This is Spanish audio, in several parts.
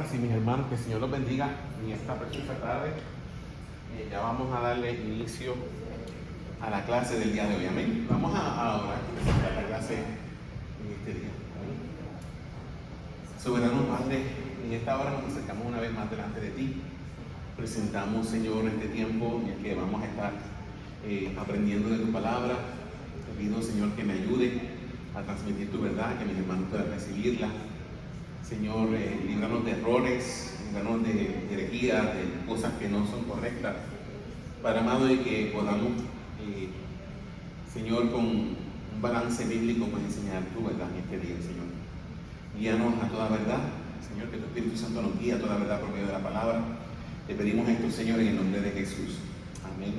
hermanas y mis hermanos, que el Señor los bendiga en esta preciosa tarde. Ya vamos a darle inicio a la clase del día de hoy. Amén. Vamos a orar para la clase en este día. Amén. Soberano Padre, en esta hora nos acercamos una vez más delante de ti. Presentamos, Señor, este tiempo en el que vamos a estar aprendiendo de tu palabra. Te pido, Señor, que me ayude a transmitir tu verdad, que mis hermanos puedan recibirla. Señor, líbranos de errores, líbranos de herejías, de cosas que no son correctas. Padre amado, de que podamos, Señor, con un balance bíblico, pues enseñar tu verdad en este día, Señor. Guíanos a toda verdad, Señor, que tu Espíritu Santo nos guíe a toda verdad por medio de la palabra. Te pedimos esto, Señor, en el nombre de Jesús. Amén.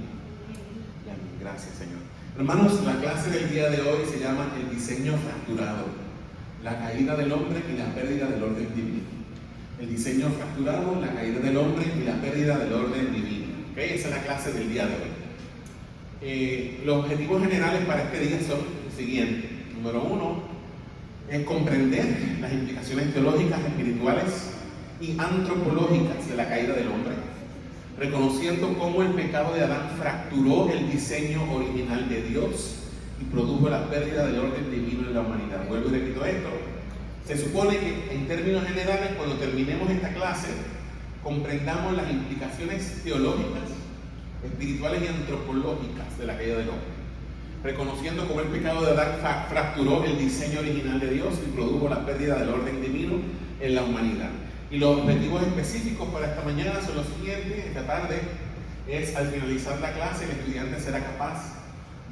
Y amén. Gracias, Señor. Hermanos, la clase del día de hoy se llama el diseño fracturado. La caída del hombre y la pérdida del orden divino. El diseño fracturado, la caída del hombre y la pérdida del orden divino. ¿Okay? Esa es la clase del día de hoy. Los objetivos generales para este día son los siguientes. Número 1 es comprender las implicaciones teológicas, espirituales y antropológicas de la caída del hombre, reconociendo cómo el pecado de Adán fracturó el diseño original de Dios y produjo la pérdida del orden divino en la humanidad. Vuelvo y repito esto. Se supone que en términos generales, cuando terminemos esta clase, comprendamos las implicaciones teológicas, espirituales y antropológicas de la caída del hombre, reconociendo cómo el pecado de Adán fracturó el diseño original de Dios y produjo la pérdida del orden divino en la humanidad. Y los objetivos específicos para esta mañana son los siguientes. Esta tarde es, al finalizar la clase, el estudiante será capaz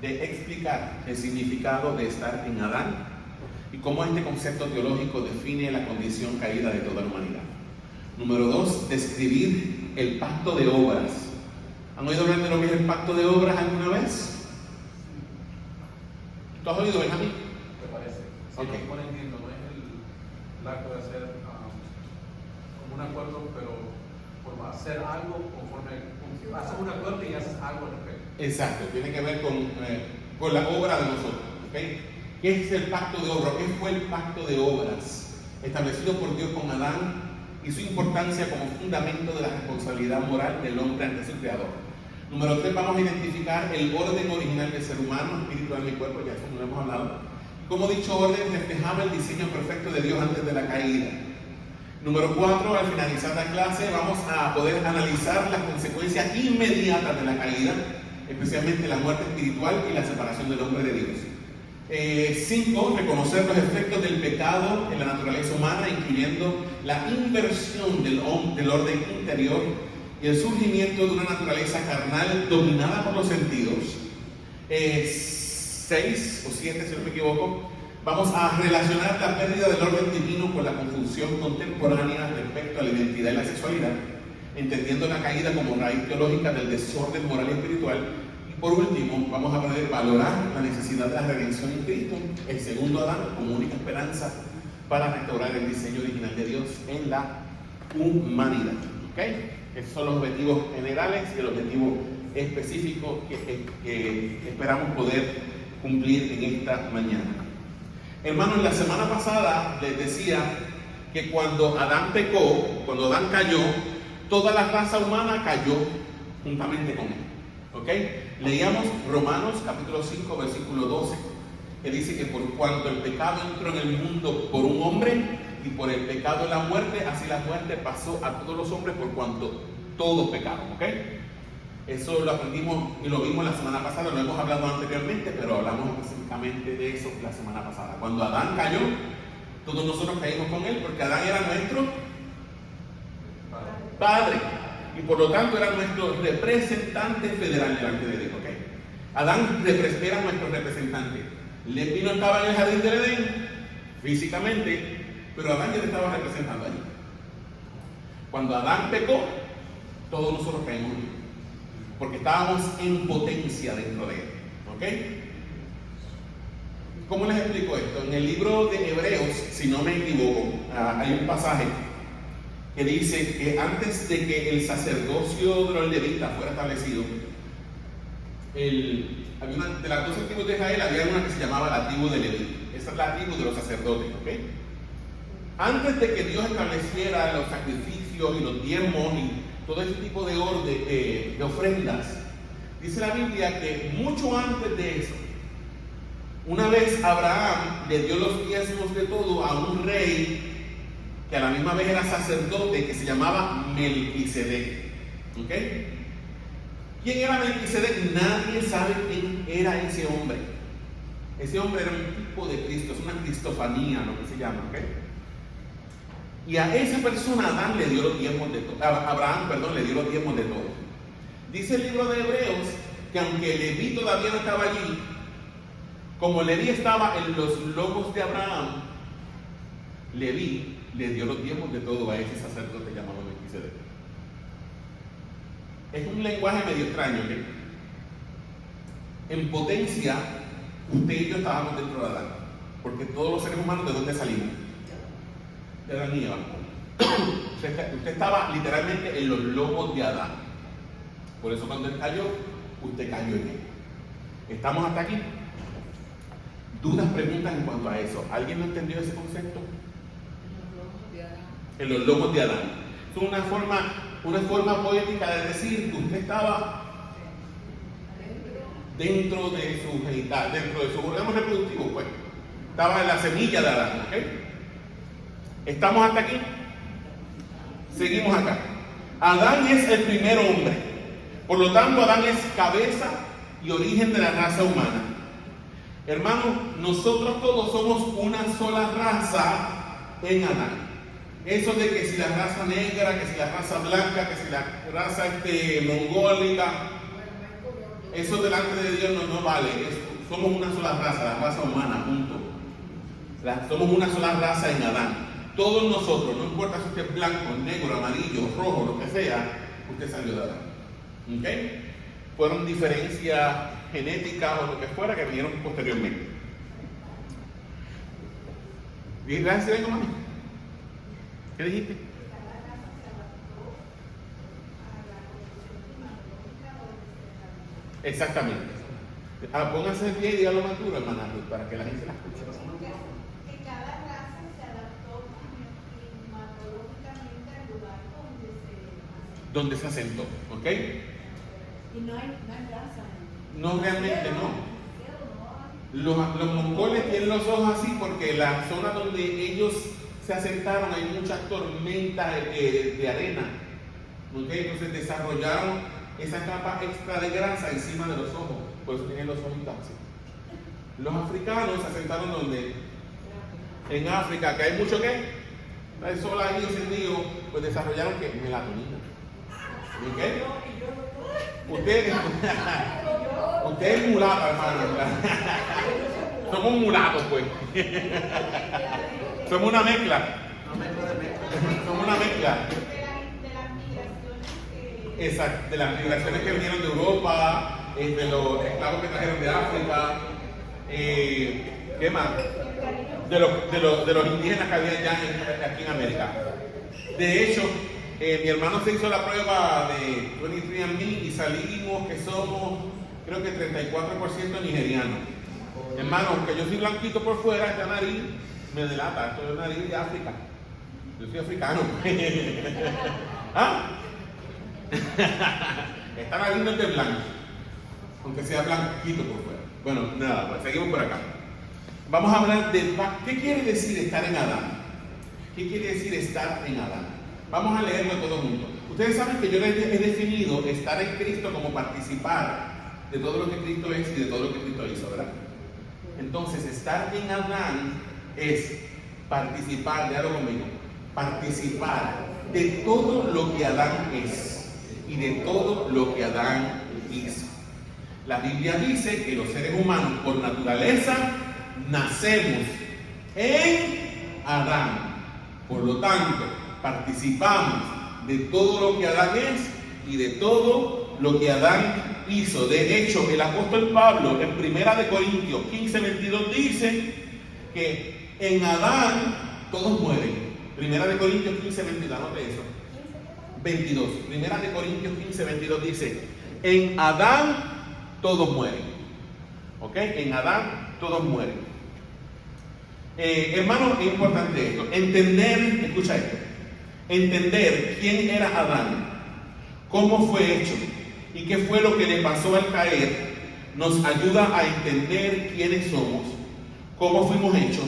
de explicar el significado de estar en Adán y cómo este concepto teológico define la condición caída de toda la humanidad. Número 2, describir el pacto de obras. ¿Han oído hablar de lo que es el pacto de obras alguna vez? ¿Tú has oído, Benjamín? ¿Te parece? Sí, Okay. no entiendo, no es el acto de hacer como un acuerdo, pero por hacer algo conforme haces un acuerdo y haces algo al respecto. Exacto, tiene que ver con la obra de nosotros. ¿Okay? ¿Qué es el pacto de obras? ¿Qué fue el pacto de obras establecido por Dios con Adán y su importancia como fundamento de la responsabilidad moral del hombre ante su Creador? Número 3, vamos a identificar el orden original del ser humano, espíritu, alma y cuerpo, ya eso no lo hemos hablado. Como dicho orden reflejaba el diseño perfecto de Dios antes de la caída. Número 4, al finalizar la clase vamos a poder analizar las consecuencias inmediatas de la caída, especialmente la muerte espiritual y la separación del hombre de Dios. 5, reconocer los efectos del pecado en la naturaleza humana, incluyendo la inversión del orden interior y el surgimiento de una naturaleza carnal dominada por los sentidos. 6 o 7, si no me equivoco, vamos a relacionar la pérdida del orden divino con la confusión contemporánea respecto a la identidad y la sexualidad, entendiendo la caída como raíz teológica del desorden moral y espiritual. Y por último, vamos a poder valorar la necesidad de la redención en Cristo, el segundo Adán, como única esperanza para restaurar el diseño original de Dios en la humanidad. ¿Okay? Esos son los objetivos generales y el objetivo específico que esperamos poder cumplir en esta mañana. Hermanos, la semana pasada les decía que cuando Adán pecó, cuando Adán cayó, toda la raza humana cayó juntamente con él. ¿Ok? Leíamos Romanos capítulo 5, versículo 12, que dice que por cuanto el pecado entró en el mundo por un hombre, y por el pecado la muerte, así la muerte pasó a todos los hombres por cuanto todos pecaron. ¿Ok? Eso lo aprendimos y lo vimos la semana pasada, lo hemos hablado anteriormente, pero hablamos específicamente de eso la semana pasada. Cuando Adán cayó, todos nosotros caímos con él, porque Adán era nuestro padre, y por lo tanto era nuestro representante federal delante de Dios. ¿Okay? Adán era nuestro representante. Él no estaba en el jardín del Edén físicamente, pero Adán ya le estaba representando allí. Cuando Adán pecó, todos nosotros caímos en él, porque estábamos en potencia dentro de él. ¿Ok? ¿Cómo les explico esto? En el libro de Hebreos, si no me equivoco, hay un pasaje que dice que antes de que el sacerdocio de los levitas fuera establecido, había una, de las 12 tribus de Israel, había una que se llamaba la tribu de Leví. Esa es la tribu de los sacerdotes. ¿Ok? Antes de que Dios estableciera los sacrificios y los diezmos y todo ese tipo de orden, de ofrendas, dice la Biblia que mucho antes de eso, una vez Abraham le dio los diezmos de todo a un rey que a la misma vez era sacerdote, que se llamaba Melquisedec. ¿Ok? ¿Quién era Melquisedec? Nadie sabe quién era ese hombre. Ese hombre era un tipo de Cristo, es una cristofanía, lo que se llama. ¿Ok? Y a esa persona Abraham le dio los diezmos de todo. Abraham, perdón, le dio los diezmos de todo. Dice el libro de Hebreos que aunque Leví todavía no estaba allí, como Leví estaba en los lomos de Abraham, Leví le dio los diezmos de todo a ese sacerdote llamado Melquisedec. Es un lenguaje medio extraño, ¿ok? En potencia, usted y yo estábamos dentro de Adán, porque todos los seres humanos, ¿de dónde salimos? De Adán y Eva. Usted estaba literalmente en los lomos de Adán. Por eso cuando él cayó, usted cayó en él. ¿Estamos hasta aquí? ¿Dudas, preguntas en cuanto a eso? ¿Alguien no entendió ese concepto? En los lomos de Adán. Es una forma poética de decir que usted estaba dentro de su genital, dentro de su órgano reproductivo, pues. Estaba en la semilla de Adán, ¿ok? ¿Estamos hasta aquí? Seguimos acá. Adán es el primer hombre. Por lo tanto, Adán es cabeza y origen de la raza humana. Hermanos, nosotros todos somos una sola raza en Adán. Eso de que si la raza negra, que si la raza blanca, que si la raza mongólica, eso delante de Dios no vale. Somos una sola raza, la raza humana, punto. Somos una sola raza en Adán. Todos nosotros, no importa si usted es blanco, negro, amarillo, rojo, lo que sea, usted salió de Adán. ¿Ok? Fueron diferencias genéticas o lo que fuera que vinieron posteriormente. ¿Y gracias, mami? ¿Qué dijiste? Exactamente. Póngase en pie y dígalo más duro, hermana Ruth, para que la gente la escuche. Que cada raza se adaptó climatológicamente al lugar Donde se asentó, ¿ok? y no hay raza. No, realmente no. Los mongoles tienen los ojos así porque la zona donde ellos se asentaron hay muchas tormentas de arena. ¿Okay? Entonces desarrollaron esa capa extra de grasa encima de los ojos. Por eso tienen los ojitos así. Los africanos se asentaron donde? En África, que hay mucho ¿qué? El sol ahí encendido, pues desarrollaron ¿qué? Melatonina. ¿Okay? Usted es mulata, hermano. Somos mulatos, pues. Somos una mezcla. Somos una mezcla. De las migraciones que... Exacto, de las migraciones que vinieron de Europa, de los esclavos que trajeron de África, ¿qué más? De los indígenas que había ya aquí en América. De hecho, mi hermano se hizo la prueba de 23andMe y salimos que somos, creo que 34% nigerianos. Hermano, aunque yo soy blanquito por fuera, esta nariz me delata, esto es nariz de África. Yo soy africano. ¿Ah? Esta nariz no es de blanco, aunque sea blanquito por fuera. Bueno, nada, pues seguimos por acá. Vamos a hablar de qué quiere decir estar en Adán. ¿Qué quiere decir estar en Adán? Vamos a leerlo todo juntos. Ustedes saben que yo he definido estar en Cristo como participar de todo lo que Cristo es y de todo lo que Cristo hizo, ¿verdad? Entonces, estar en Adán es participar, léalo conmigo, participar de todo lo que Adán es y de todo lo que Adán hizo. La Biblia dice que los seres humanos por naturaleza nacemos en Adán. Por lo tanto, participamos de todo lo que Adán es y de todo lo que Adán hizo. De hecho, el apóstol Pablo en 1 Corintios 15:22 dice que en Adán todos mueren. 1 Corintios 15:22, anote eso. 22. 1 Corintios 15:22 dice, en Adán todos mueren. ¿Ok? En Adán todos mueren. Hermano, es importante esto. Entender, escucha esto. Entender quién era Adán, cómo fue hecho y qué fue lo que le pasó al caer, nos ayuda a entender quiénes somos, cómo fuimos hechos,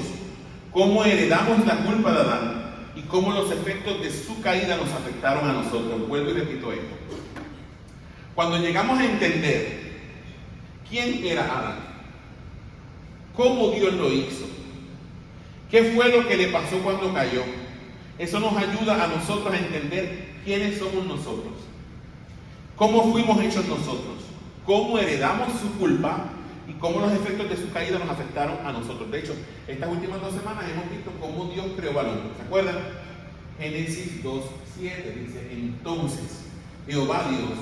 cómo heredamos la culpa de Adán y cómo los efectos de su caída nos afectaron a nosotros. Vuelvo y repito esto. Cuando llegamos a entender quién era Adán, cómo Dios lo hizo, qué fue lo que le pasó cuando cayó, eso nos ayuda a nosotros a entender quiénes somos nosotros, cómo fuimos hechos nosotros, cómo heredamos su culpa y cómo los efectos de su caída nos afectaron a nosotros. De hecho, estas últimas 2 semanas hemos visto cómo Dios creó al hombre. ¿Se acuerdan? Génesis 2:7 dice: entonces Jehová Dios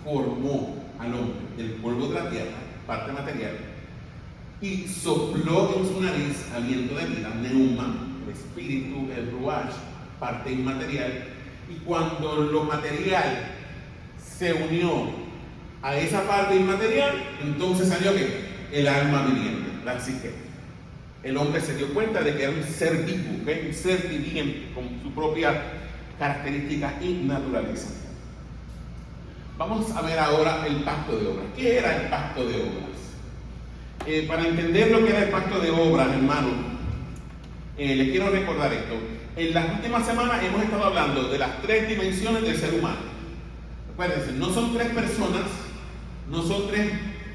formó al hombre del polvo de la tierra, parte material, y sopló en su nariz aliento de vida, neuma, el espíritu, el ruach, parte inmaterial, y cuando lo material se unió a esa parte inmaterial, entonces salió ¿qué? El alma viviente, la psique. El hombre se dio cuenta de que era un ser vivo, ¿okay? Un ser viviente con su propia característica y naturaleza. Vamos a ver ahora el pacto de obras. ¿Qué era el pacto de obras? Para entender lo que era el pacto de obras, hermano, les quiero recordar esto. En las últimas semanas hemos estado hablando de las 3 dimensiones del ser humano. Acuérdense, no son 3 personas, no son 3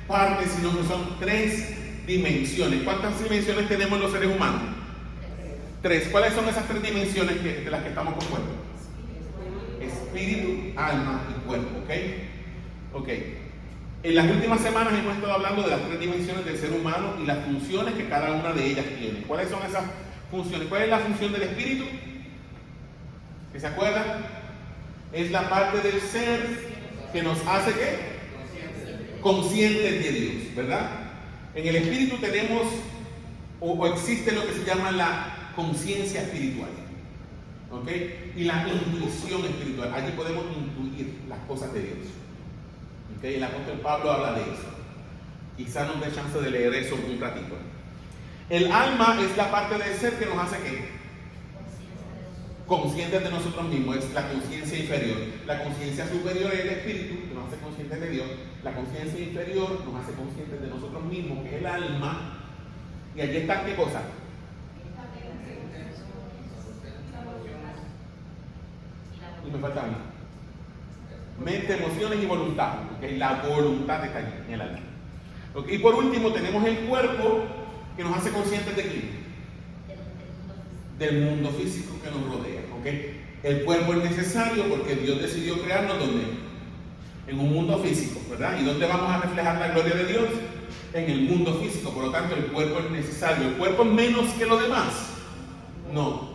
partes, sino que son 3 dimensiones. ¿Cuántas dimensiones tenemos los seres humanos? 3. ¿Cuáles son esas 3 dimensiones de las que estamos compuestos? Espíritu, alma y cuerpo, ¿ok? En las últimas semanas hemos estado hablando de las 3 dimensiones del ser humano y las funciones que cada una de ellas tiene. ¿Cuáles son esas funciones? ¿Cuál es la función del espíritu? ¿Que se acuerdan? Es la parte del ser que nos hace ¿qué? Conscientes de Dios, ¿verdad? En el espíritu tenemos o existe lo que se llama la conciencia espiritual, ¿ok? Y la intuición espiritual. Allí podemos intuir las cosas de Dios, ¿ok? El apóstol Pablo habla de eso. Quizá nos dé chance de leer eso un ratito. El alma es la parte del ser que nos hace ¿qué? Conscientes de nosotros mismos, es la conciencia inferior. La conciencia superior es el espíritu, que nos hace conscientes de Dios. La conciencia inferior nos hace conscientes de nosotros mismos, que es el alma. Y allí está ¿qué cosa? Y me falta una. Mente, emociones y voluntad. ¿Okay? La voluntad está allí, en el alma. ¿Okay? Y por último tenemos el cuerpo, que nos hace conscientes de quién. Del mundo físico que nos rodea, ¿ok? El cuerpo es necesario porque Dios decidió crearnos ¿dónde? En un mundo físico, ¿verdad? ¿Y dónde vamos a reflejar la gloria de Dios? En el mundo físico. Por lo tanto, el cuerpo es necesario. ¿El cuerpo es menos que lo demás? No.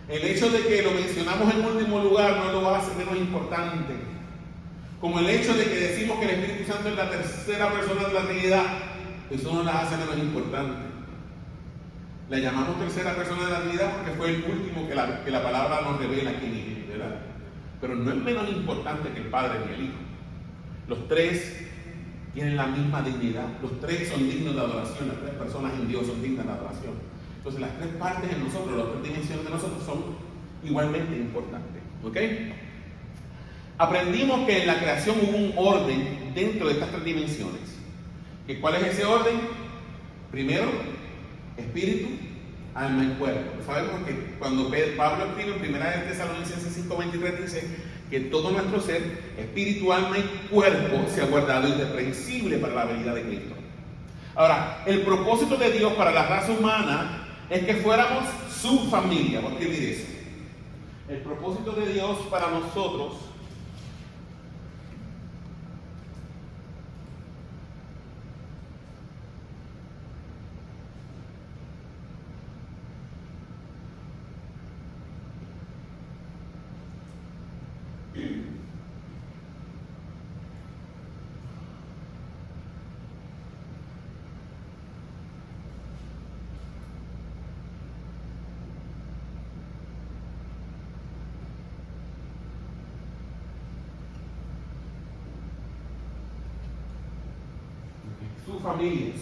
El hecho de que lo mencionamos en último lugar no lo hace menos importante. Como el hecho de que decimos que el Espíritu Santo es la tercera persona de la Trinidad, eso no la hace menos importante. La llamamos tercera persona de la Trinidad porque fue el último que la palabra nos revela aquí, ¿verdad? Pero no es menos importante que el Padre ni el Hijo. Los 3 tienen la misma dignidad. Los 3 son dignos de adoración. Las 3 personas en Dios son dignas de adoración. Entonces las 3 partes en nosotros, las 3 dimensiones de nosotros son igualmente importantes. ¿Ok? Aprendimos que en la creación hubo un orden dentro de estas 3 dimensiones. ¿Cuál es ese orden? Primero, espíritu, alma y cuerpo. Sabemos que cuando Pablo escribe en 1 Tesalonicenses 5:23 dice que todo nuestro ser, espíritu, alma y cuerpo, se ha guardado irreprensible para la venida de Cristo. Ahora, el propósito de Dios para la raza humana es que fuéramos su familia. Voy a escribir eso. El propósito de Dios para nosotros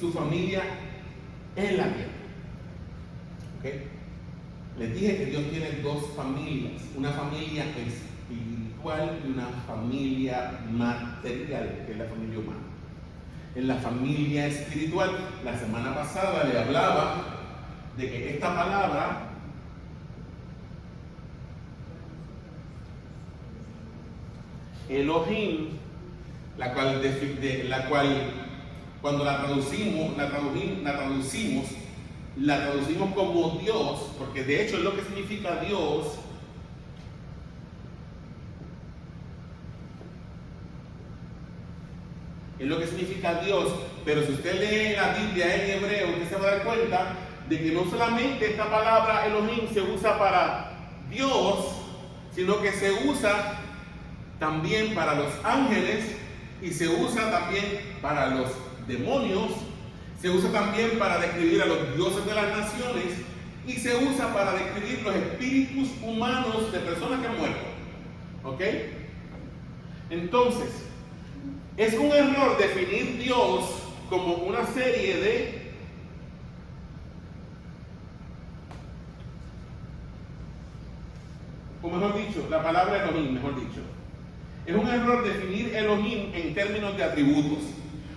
su familia en la tierra. ¿Ok? Les dije que Dios tiene dos familias, una familia espiritual y una familia material, que es la familia humana. En la familia espiritual, la semana pasada le hablaba de que esta palabra Elohim, la cual cuando la traducimos como Dios, porque de hecho es lo que significa Dios. Es lo que significa Dios, pero si usted lee la Biblia en hebreo, usted se va a dar cuenta de que no solamente esta palabra Elohim se usa para Dios, sino que se usa también para los ángeles y se usa también para los demonios, se usa también para describir a los dioses de las naciones y se usa para describir los espíritus humanos de personas que han muerto. ¿Ok? Entonces, es un error definir Dios como una serie de o mejor dicho, la palabra Elohim, mejor dicho. Es un error definir Elohim en términos de atributos.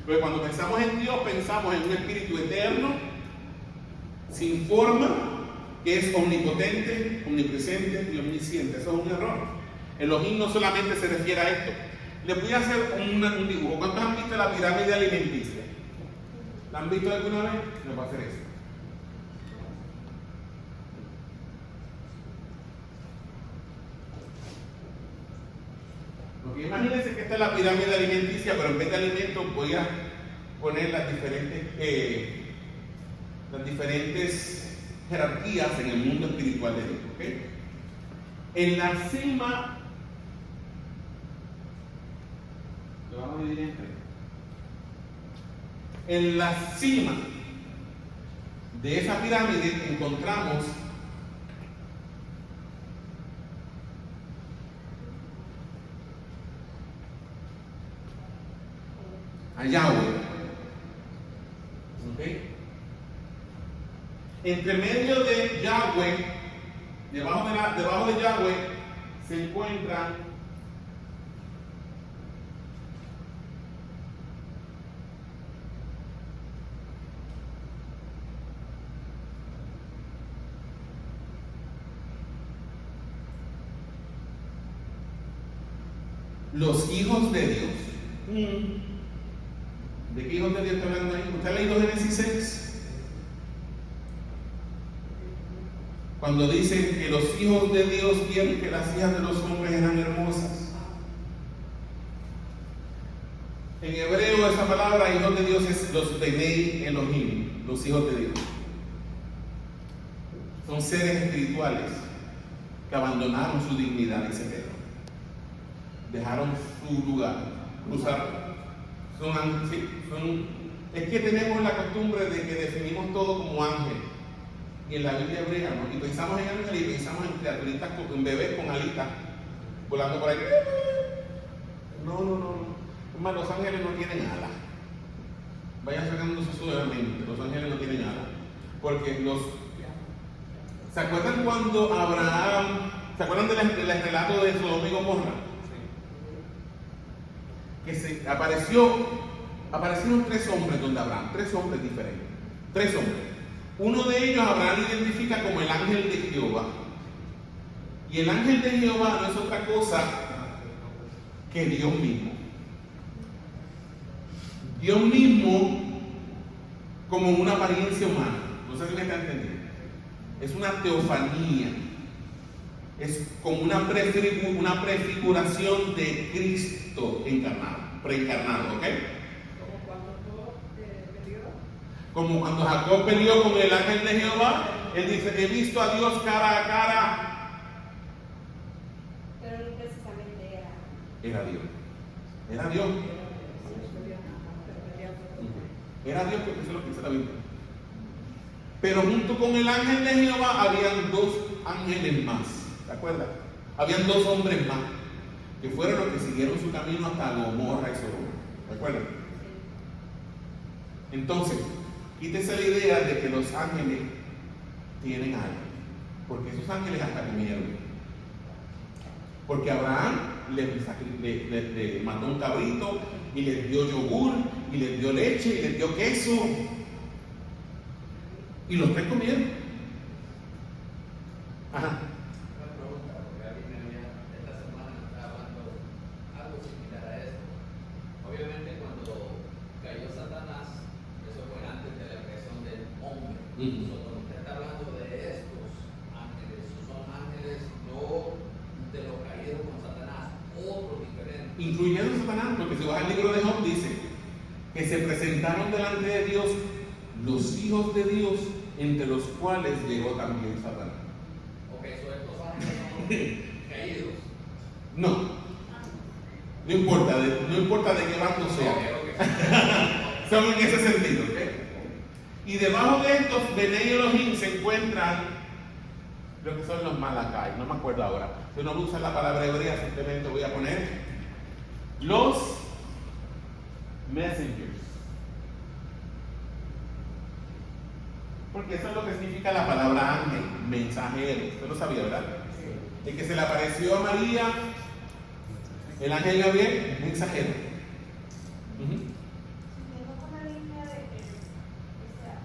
Porque cuando pensamos en Dios, pensamos en un espíritu eterno, sin forma, que es omnipotente, omnipresente y omnisciente. Eso es un error. Elohim no solamente se refiere a esto. Les voy a hacer un dibujo. ¿Cuántos han visto la pirámide alimenticia? ¿La han visto alguna vez? Les voy a hacer eso. Porque imagínense que esta es la pirámide alimenticia, pero en vez de alimentos voy a poner las diferentes jerarquías en el mundo espiritual de Dios. ¿Okay? En la cima, lo vamos a dividir en tres. En la cima de esa pirámide encontramos a Yahweh. ¿Okay? Entre medio de Yahweh, debajo de Yahweh, se encuentran los hijos de Dios. ¿De qué hijos de Dios está hablando ahí? ¿Usted ha leído Génesis 6? Cuando dice que los hijos de Dios vieron que las hijas de los hombres eran hermosas. En hebreo esa palabra hijos de Dios es los Benei Elohim, los hijos de Dios. Son seres espirituales que abandonaron su dignidad y se quedaron. Dejaron su lugar, cruzaron. Es que tenemos la costumbre de que definimos todo como ángel. Y en la Biblia hebrea, ¿no? Y pensamos en ángeles y pensamos en criaturitas, en bebés con alitas, volando por ahí. No. Es más, los ángeles no tienen alas. Vayan sacándose su de la mente. Los ángeles no tienen alas. Porque ¿se acuerdan cuando Abraham, ¿se acuerdan del relato de Sodoma y Gomorra? Que aparecieron tres hombres donde Abraham, tres hombres diferentes, tres hombres. Uno de ellos Abraham identifica como el ángel de Jehová. Y el ángel de Jehová no es otra cosa que Dios mismo. Dios mismo como una apariencia humana. No sé si me está entendiendo. Es una teofanía. Es como una prefiguración de Cristo encarnado, preencarnado, ¿ok? Como cuando Jacob peleó con el ángel de Jehová, él dice, he visto a Dios cara a cara. Pero no precisamente Era Dios. Era Dios. Era Dios porque eso es lo que dice la Biblia. Pero junto con el ángel de Jehová habían dos ángeles más. ¿Se acuerdan? Habían dos hombres más que fueron los que siguieron su camino hasta Gomorra y Sodoma. ¿Se acuerdan? Entonces, quítese la idea de que los ángeles tienen algo. Porque esos ángeles hasta comieron. Porque Abraham le mató un cabrito y les dio yogur y les dio leche y les dio queso. Y los tres comieron. Ajá. Una pregunta, porque alguien esta semana me estaba hablando algo similar a esto. Obviamente cuando cayó Satanás, eso fue antes de la creación del hombre. Cuando usted está hablando de estos ángeles, son ángeles no de los caídos con Satanás, otros diferentes. Incluyendo Satanás, porque si vas al libro de Job dice que se presentaron delante de Dios los hijos de Dios, entre los cuales llegó también Satanás. Ok, so estos ángeles son caídos. No importa de qué bando sea. Okay. Son en ese sentido, ¿ok? Y debajo de estos Benei Elohim se encuentran lo que son los Malakai, no me acuerdo ahora. Si no usa la palabra hebrea, simplemente voy a poner los messengers. Porque eso es lo que significa la palabra ángel, mensajero. Usted lo sabía, ¿verdad? El que se le apareció a María, el ángel Gabriel, mensajero. Siguiendo con la línea de que, o sea,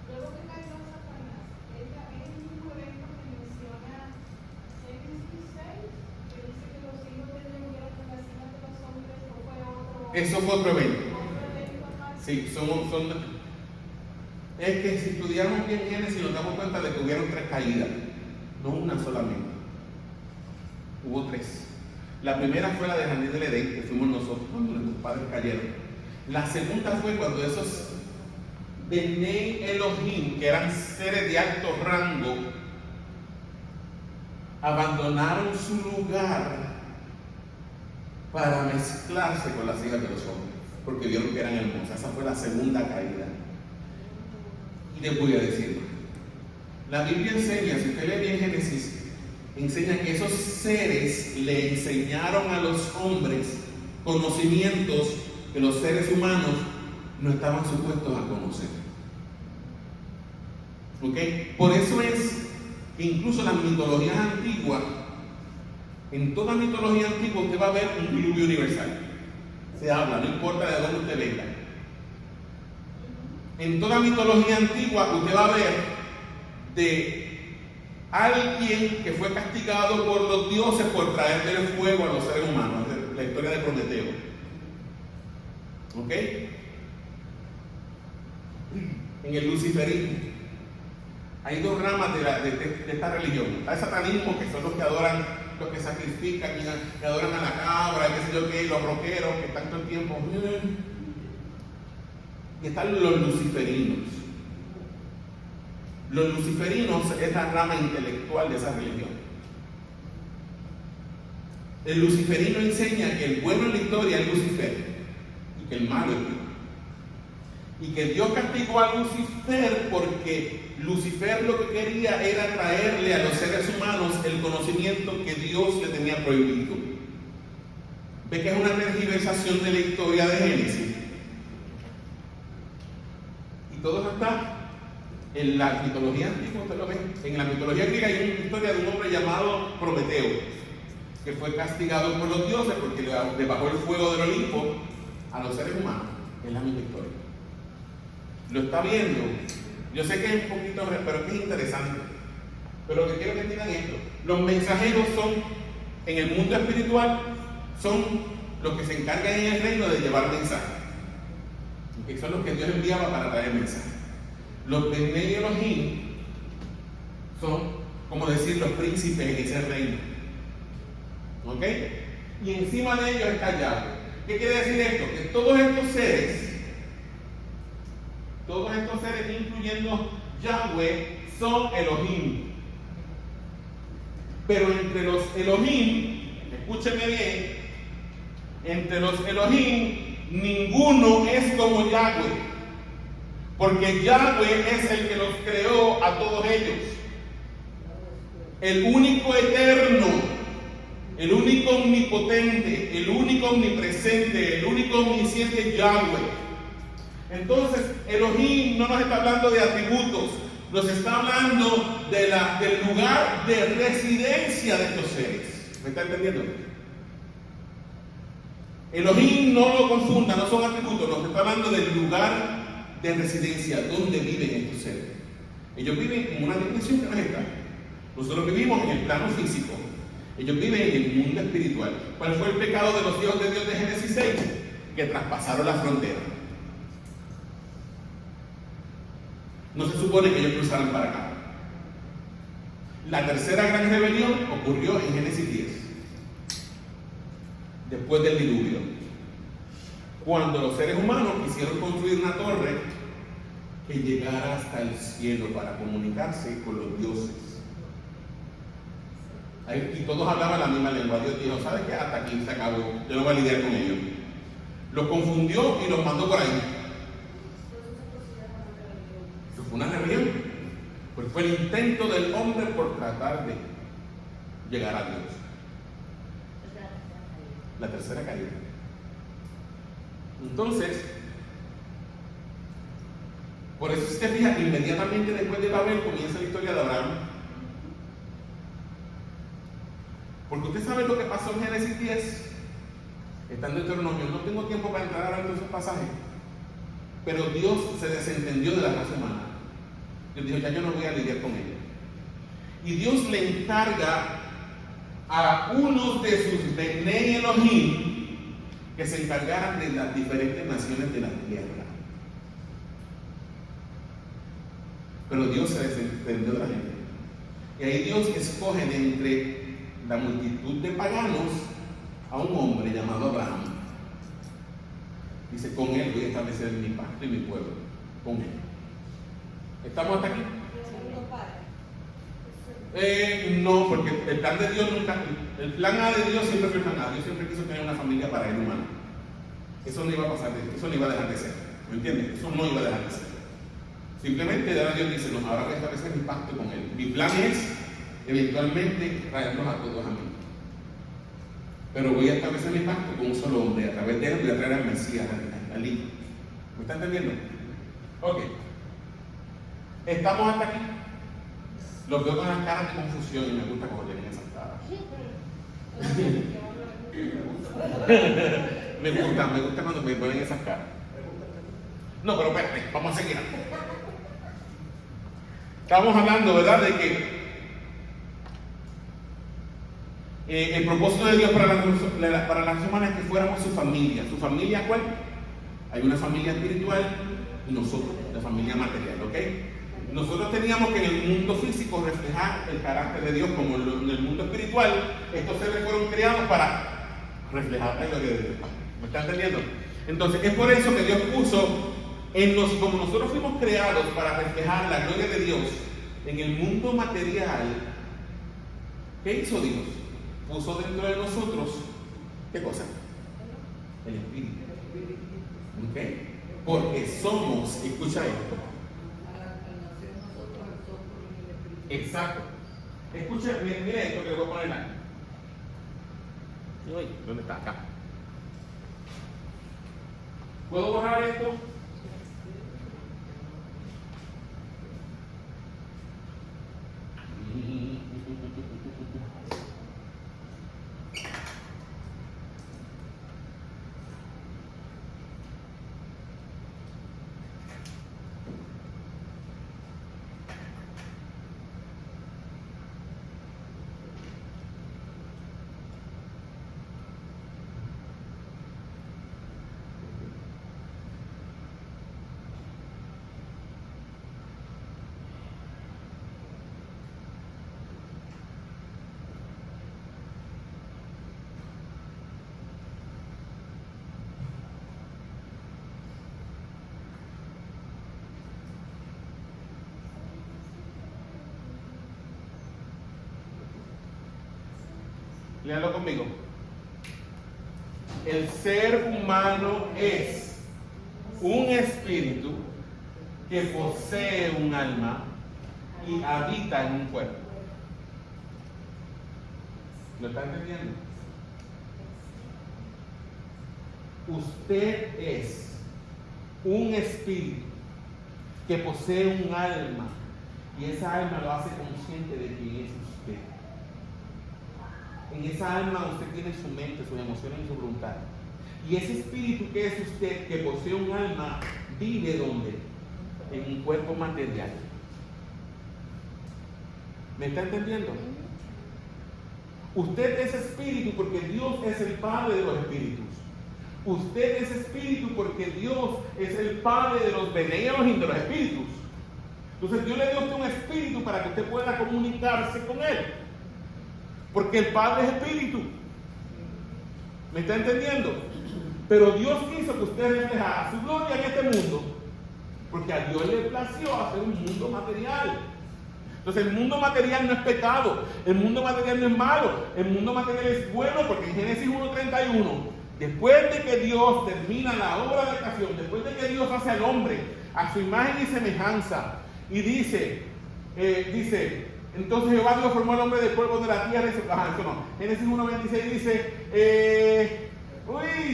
luego que cayó Satanás, es el mismo evento que menciona Génesis 6, que dice que los hijos de Dios vieron que las hijas de los hombres no fue otro. Eso fue otro evento. Otro evento más. Sí, es que si estudiamos bien Génesis nos damos cuenta de que hubieron 3 caídas, no una solamente. Hubo 3. La primera fue la de Jardín del Edén, que fuimos nosotros cuando nuestros padres cayeron. La segunda fue cuando esos Benei Elohim, que eran seres de alto rango, abandonaron su lugar para mezclarse con las hijas de los hombres, porque vieron que eran hermosas. Esa fue la segunda caída. Y les voy a decir, la Biblia enseña, si usted lee bien Génesis, enseña que esos seres le enseñaron a los hombres conocimientos que los seres humanos no estaban supuestos a conocer. ¿Ok? Por eso es que incluso en las mitologías antiguas, en toda mitología antigua usted va a ver un diluvio universal. Se habla, no importa de dónde usted venga. En toda mitología antigua usted va a ver de alguien que fue castigado por los dioses por traerle fuego a los seres humanos. La historia de Prometeo. ¿Ok? En el luciferismo hay 2 ramas de esta religión. Hay satanismo, que son los que adoran, los que sacrifican, que adoran a la cabra, qué sé yo qué, los rockeros que están todo el tiempo. Y están los luciferinos. Los luciferinos es la rama intelectual de esa religión. El luciferino enseña que el bueno en la historia es Lucifer y que el malo es Dios. Y que Dios castigó a Lucifer porque Lucifer lo que quería era traerle a los seres humanos el conocimiento que Dios le tenía prohibido. ¿Ve que es una tergiversación de la historia de Génesis? Y todo eso está en la mitología antigua, usted lo ve. En la mitología griega hay una historia de un hombre llamado Prometeo, que fue castigado por los dioses porque le bajó el fuego del Olimpo a los seres humanos. Es la misma historia. Lo está viendo. Yo sé que es un poquito, pero que es interesante. Pero lo que quiero que entiendan es esto: los mensajeros son, en el mundo espiritual, son los que se encargan en el reino de llevar mensajes. Que son los que Dios enviaba para traer mensajes. Los Benei Elohim son, como decir, los príncipes en ese reino. ¿Ok? Y encima de ellos está Yahweh. ¿Qué quiere decir esto? Que todos estos seres, incluyendo Yahweh, son Elohim. Pero entre los Elohim, escúcheme bien, entre los Elohim, ninguno es como Yahweh. Porque Yahweh es el que los creó a todos ellos. El único eterno, el único omnipotente, el único omnipresente, el único omnisciente es Yahweh. Entonces, Elohim no nos está hablando de atributos, Nos está hablando del lugar de residencia de estos seres. ¿Me está entendiendo? Elohim, no lo confunda, no son atributos, nos está hablando del lugar de residencia, donde viven estos seres. Ellos viven en una dimensión que no es esta. Nosotros vivimos en el plano físico. Ellos viven en el mundo espiritual. ¿Cuál fue el pecado de los hijos de Dios de Génesis 6? Que traspasaron la frontera. No se supone que ellos cruzaran para acá. La tercera gran rebelión ocurrió en Génesis 10, después del diluvio, cuando los seres humanos quisieron construir una torre que llegara hasta el cielo para comunicarse con los dioses. Y todos hablaban la misma lengua. Dios dijo, ¿sabes qué? Hasta aquí se acabó, yo no voy a lidiar con ellos. Los confundió y los mandó por ahí. Eso fue una rebelión, porque fue el intento del hombre por tratar de llegar a Dios. La tercera caída. Entonces, por eso si te fijas, inmediatamente después de Babel comienza la historia de Abraham. Porque usted sabe lo que pasó en Génesis 10, estando en Deuteronomio. No tengo tiempo para entrar ahora en todos esos pasajes, pero Dios se desentendió de la raza humana. Dios dijo, ya yo no voy a lidiar con ella. Y Dios le encarga a unos de sus Bnei Elohim que se encargaran de las diferentes naciones de la tierra. Pero Dios se desentendió de la gente. Y ahí Dios escoge de entre la multitud de paganos a un hombre llamado Abraham. Dice, con él voy a establecer mi pacto y mi pueblo. Con él. ¿Estamos hasta aquí? No, porque el plan de Dios nunca, el plan A de Dios siempre fue el plan A. Dios siempre quiso tener una familia para él humano. Eso no iba a pasar, eso no iba a dejar de ser. ¿Me entiendes? Eso no iba a dejar de ser. Simplemente ahora Dios dice, no, ahora voy a establecer mi pacto con él. Mi plan es eventualmente traernos a todos a mí. Pero voy a establecer mi pacto con un solo hombre. A través de él voy a traer al Mesías, al Hijo. ¿Me está entendiendo? Ok. ¿Estamos hasta aquí? Los veo con las caras de confusión y me gusta cuando tienen esas caras. me gusta cuando me ponen esas caras. No, pero espérate, vamos a seguir. Estamos hablando, ¿verdad?, de que el propósito de Dios para las humanas es que fuéramos su familia. ¿Su familia cuál? Hay una familia espiritual y nosotros, la familia material, ¿ok? Nosotros teníamos que en el mundo físico reflejar el carácter de Dios, como en el mundo espiritual. Estos seres fueron creados para reflejar la gloria de Dios. ¿Me está entendiendo? Entonces, es por eso que Dios puso como nosotros fuimos creados para reflejar la gloria de Dios en el mundo material. ¿Qué hizo Dios? Puso dentro de nosotros, ¿qué cosa? El Espíritu. ¿Ok? Porque somos, escucha esto. Exacto. Escucha, mire esto que le voy a poner aquí. ¿Dónde está? Acá. ¿Puedo borrar esto? Léalo conmigo. El ser humano es un espíritu que posee un alma y habita en un cuerpo. ¿Lo está entendiendo? Usted es un espíritu que posee un alma Y esa alma lo hace consciente de quién es usted. En esa alma usted tiene su mente, sus emociones y su voluntad. Y ese espíritu que es usted, que posee un alma, vive ¿dónde? En un cuerpo material. ¿Me está entendiendo? Usted es espíritu porque Dios es el Padre de los espíritus. Usted es espíritu porque Dios es el Padre de los benévolos y de los espíritus. Entonces Dios le dio a usted un espíritu para que usted pueda comunicarse con Él. Porque el Padre es espíritu. ¿Me está entendiendo? Pero Dios quiso que usted reflejara su gloria en este mundo. Porque a Dios le plació hacer un mundo material. Entonces el mundo material no es pecado. El mundo material no es malo. El mundo material es bueno porque en Génesis 1:31, después de que Dios termina la obra de creación, después de que Dios hace al hombre a su imagen y semejanza, y dice, entonces Jehová Dios formó al hombre del polvo de la tierra. Eso no. Génesis 1:26 dice,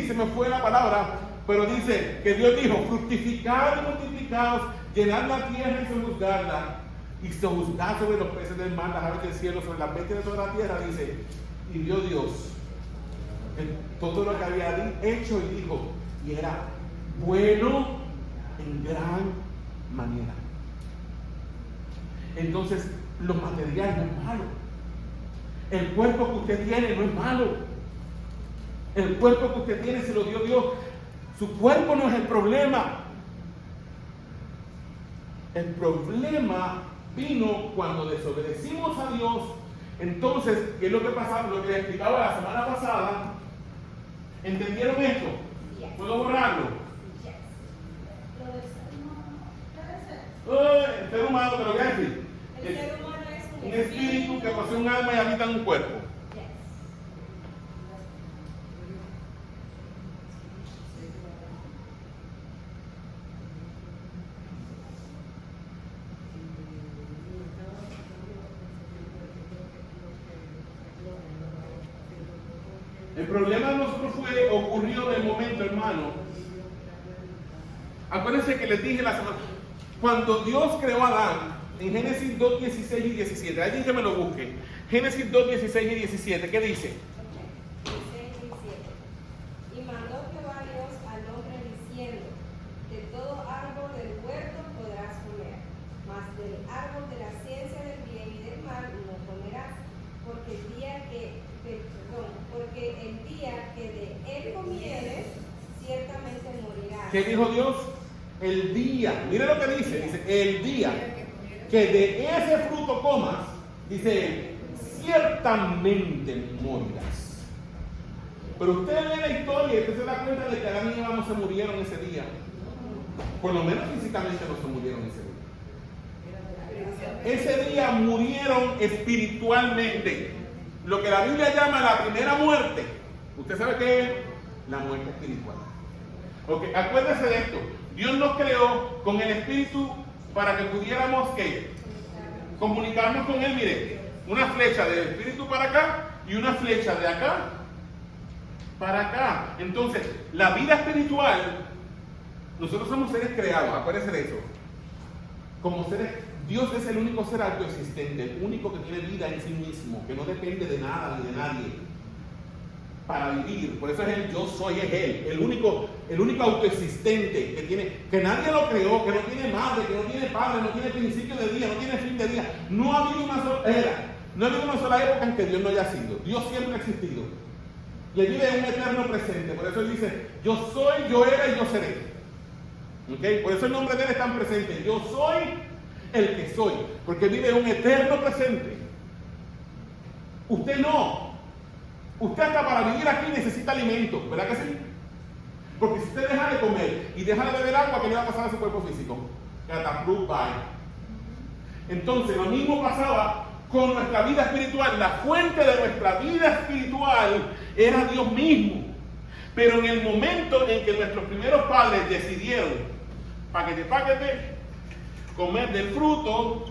se me fue la palabra, pero dice que Dios dijo, fructificad y multiplicaos, llenad la tierra y sojuzgadla, y sojuzgad sobre los peces del mar, las aves del cielo, sobre las bestias de toda la tierra, dice, y vio Dios todo lo que había hecho y dijo, y era bueno en gran manera. Entonces, lo material no es malo. El cuerpo que usted tiene no es malo. El cuerpo que usted tiene se lo dio Dios. Su cuerpo no es el problema. El problema vino cuando desobedecimos a Dios. Entonces, ¿qué es lo que pasaba? Lo que les explicaba la semana pasada. ¿Entendieron esto? ¿Puedo borrarlo? Lo del ser humano. El ser humano, te lo voy a decir. El ser humano es Un espíritu que posee un alma y habita en un cuerpo. El problema de nosotros ocurrió en el momento, hermano. Acuérdense que les dije la semana, cuando Dios creó a Adán, en Génesis 2, 16 y 17, alguien que me lo busque. Génesis 2, 16 y 17, ¿qué dice? 16 y 17. Y mandó Jehová Dios al hombre diciendo, de todo árbol del huerto podrás comer, mas del árbol de la ciencia del bien y del mal no comerás, porque el día que de él comieres, ciertamente morirás. ¿Qué dijo Dios? El día, mire lo que dice, el día que de ese fruto comas, dice él, ciertamente morirás. Pero usted lee la historia y usted se da cuenta de que Adán y Eva no se murieron ese día. Por lo menos físicamente no se murieron ese día. Ese día murieron espiritualmente. Lo que la Biblia llama la primera muerte. ¿Usted sabe qué es? La muerte espiritual. Okay, acuérdese de esto. Dios nos creó con el espíritu para que pudiéramos ¿qué? Comunicarnos con Él. Mire, una flecha del espíritu para acá y una flecha de acá para acá. Entonces, la vida espiritual, nosotros somos seres creados, acuérdese de eso. Como seres, Dios es el único ser autoexistente, el único que tiene vida en sí mismo, que no depende de nada ni de nadie para vivir. Por eso es el yo soy, es Él, el único autoexistente que tiene, que nadie lo creó, que no tiene madre, que no tiene padre, no tiene principio de día, no tiene fin de día. No ha habido una sola era, no ha habido una sola época en que Dios no haya sido. Dios siempre ha existido. Y Él vive en un eterno presente. Por eso Él dice, yo soy, yo era y yo seré. ¿Okay? Por eso el nombre de Él es tan presente. Yo soy el que soy, porque vive en un eterno presente. Usted no. Usted hasta para vivir aquí necesita alimento, ¿verdad que sí? Porque si usted deja de comer y deja de beber agua, ¿qué le va a pasar a su cuerpo físico? Catapult by. Entonces, lo mismo pasaba con nuestra vida espiritual. La fuente de nuestra vida espiritual era Dios mismo. Pero en el momento en que nuestros primeros padres decidieron, paquete, comer del fruto,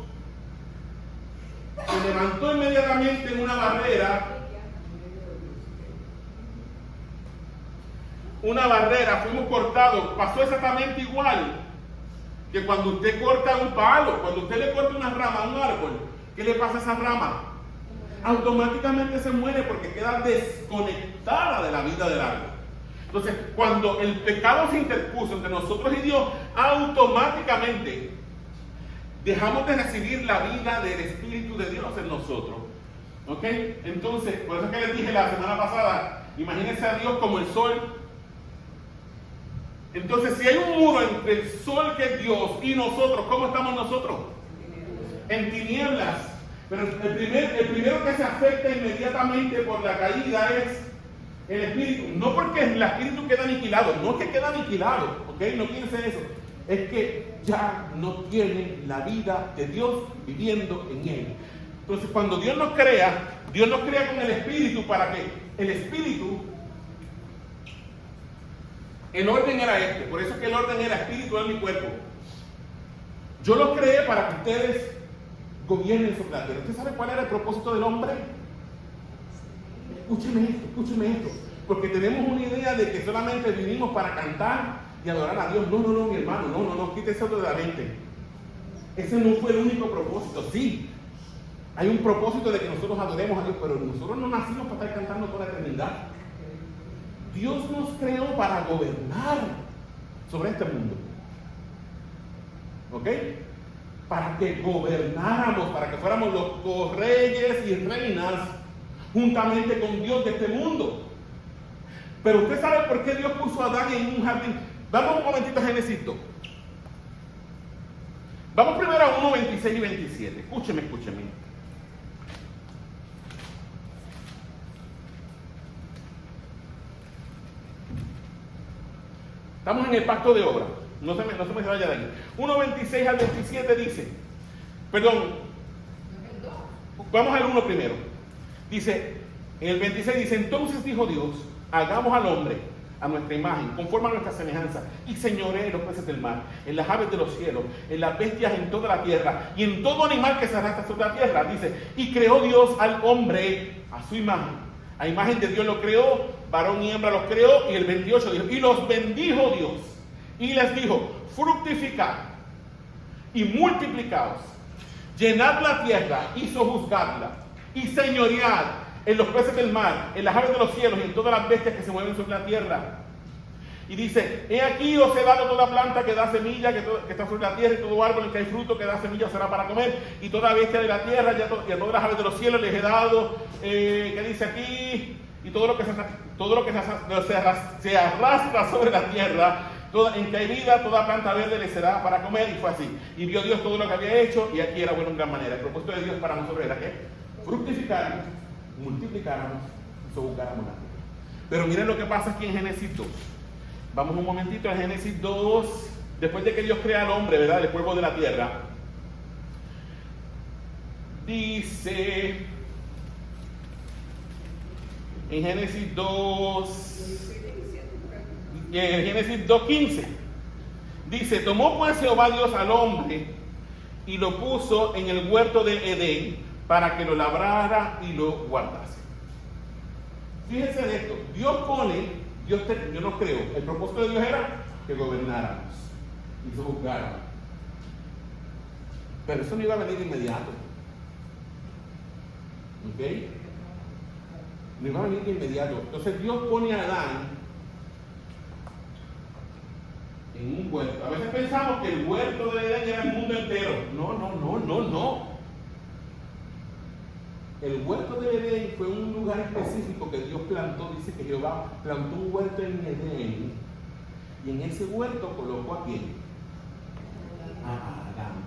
se levantó inmediatamente una barrera, fuimos cortados, pasó exactamente igual. que cuando usted corta un palo, cuando usted le corta una rama a un árbol, ¿qué le pasa a esa rama? Automáticamente se muere porque queda desconectada de la vida del árbol. Entonces, cuando el pecado se interpuso entre nosotros y Dios, automáticamente dejamos de recibir la vida del Espíritu de Dios en nosotros. ¿Ok? Entonces, por eso es que les dije la semana pasada, imagínense a Dios como el sol. Entonces, si hay un muro entre el sol que es Dios y nosotros, ¿cómo estamos nosotros? En tinieblas. Pero el primero que se afecta inmediatamente por la caída es el espíritu. No porque el espíritu queda aniquilado, no es que queda aniquilado, ¿ok? No piensen eso. Es que ya no tiene la vida de Dios viviendo en él. Entonces, cuando Dios nos crea con el espíritu para que el espíritu, el orden era este. Por eso es que el orden era espíritu, alma y cuerpo. Yo lo creé para que ustedes gobiernen sobre la tierra. ¿Usted sabe cuál era el propósito del hombre? Escúcheme esto. Porque tenemos una idea de que solamente vivimos para cantar y adorar a Dios. No, mi hermano, no, quítese eso de la mente. Ese no fue el único propósito. Sí, hay un propósito de que nosotros adoremos a Dios, pero nosotros no nacimos para estar cantando toda la eternidad. Dios nos creó para gobernar sobre este mundo. ¿Ok? Para que gobernáramos, para que fuéramos los reyes y reinas juntamente con Dios de este mundo. Pero usted sabe por qué Dios puso a Adán en un jardín. Vamos un momentito a Génesis 2. Vamos primero a 1, 26 y 27. Escúcheme. Estamos en el pacto de obra. No se me vaya de ahí. 1, 26 al 27 dice, vamos al 1 primero. Dice, en el 26 dice, entonces dijo Dios, hagamos al hombre a nuestra imagen, conforme a nuestra semejanza, y señoree en los peces del mar, en las aves de los cielos, en las bestias en toda la tierra, y en todo animal que se arrastra sobre la tierra. Dice, y creó Dios al hombre a su imagen. A imagen de Dios lo creó, varón y hembra los creó, y el 28 dijo, y los bendijo Dios, y les dijo, fructificad y multiplicaos, llenad la tierra y sojuzgadla, y señoread en los peces del mar, en las aves de los cielos y en todas las bestias que se mueven sobre la tierra. Y dice, he aquí os he dado toda planta que da semilla, que está sobre la tierra, y todo árbol en que hay fruto que da semilla será para comer, y toda bestia de la tierra, y a todas las aves de los cielos les he dado, ¿qué dice aquí? Y todo lo que se arrastra sobre la tierra, en que hay vida, toda planta verde le será para comer. Y fue así. Y vio Dios todo lo que había hecho, y aquí era bueno en gran manera. El propósito de Dios para nosotros era que fructificáramos, multiplicáramos y sojuzgáramos la tierra. Pero miren lo que pasa aquí en Génesis 2. Vamos un momentito a Génesis 2. Después de que Dios crea al hombre, ¿verdad? El polvo de la tierra. Dice en Génesis 2:15. Dice, tomó pues Jehová Dios al hombre y lo puso en el huerto de Edén para que lo labrara y lo guardase. Fíjense de esto, Dios nos creó. El propósito de Dios era que gobernáramos y sojuzgáramos. Pero eso no iba a venir de inmediato. ¿Ok? No iba a venir de inmediato. Entonces Dios pone a Adán en un huerto. A veces pensamos que el huerto de Edén era el mundo entero. No. El huerto de Edén fue un lugar específico que Dios plantó. Dice que Jehová plantó un huerto en Edén, y en ese huerto colocó a ¿quién? A Adán.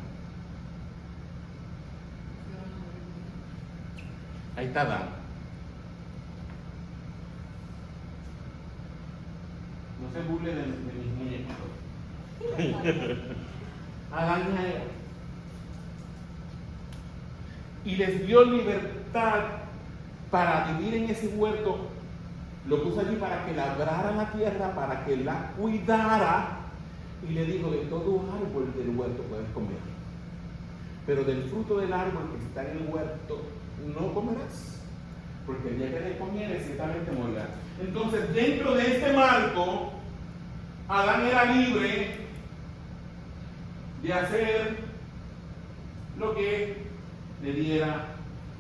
Ahí está Adán. No se burle de mis muñecos. Adán y Eva. Y les dio libertad para vivir en ese huerto. Lo puso allí para que labrara la tierra, para que la cuidara. Y le dijo, de todo árbol del huerto puedes comer, pero del fruto del árbol que está en el huerto no comerás, porque el día que le comieres ciertamente morirás. Entonces, dentro de este marco, Adán era libre de hacer lo que le diera